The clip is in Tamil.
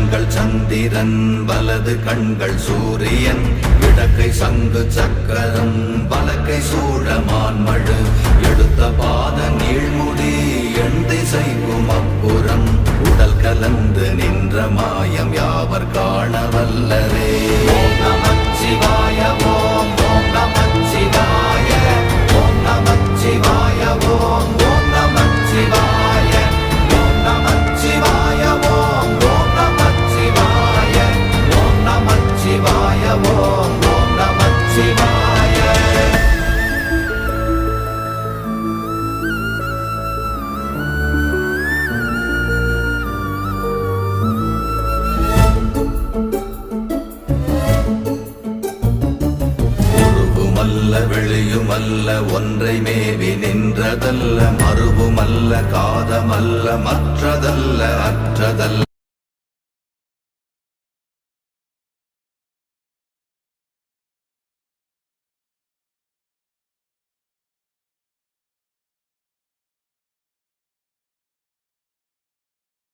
கண்கள் சந்திரன் வலது கண்கள் சூரியன் இடக்கை சங்கு சக்கரம் வலக்கை சூழமான்மழு எடுத்த பாத நீழ்முடி எண் திசைக்கும் அப்புறம் உடல் கலந்து நின்ற மாயம் யாவர் காண வல்லரே. ஓம் நமச்சிவாய ஓம் ஓம் நமச்சிவாய ஓம் நமச்சிவாய ஓம் ஓம் நமச்சிவாய ஓம் நமச்சிவாய ஓம் ஓம் நமச்சிவாய ஓம் நமச்சிவாய ஓம் ஓம் நமச்சிவாய. வெளியுமல்ல ஒன்றை மேவி நின்றதல்ல மறுவுமல்ல காதமல்ல மற்றதல்ல அற்றதல்ல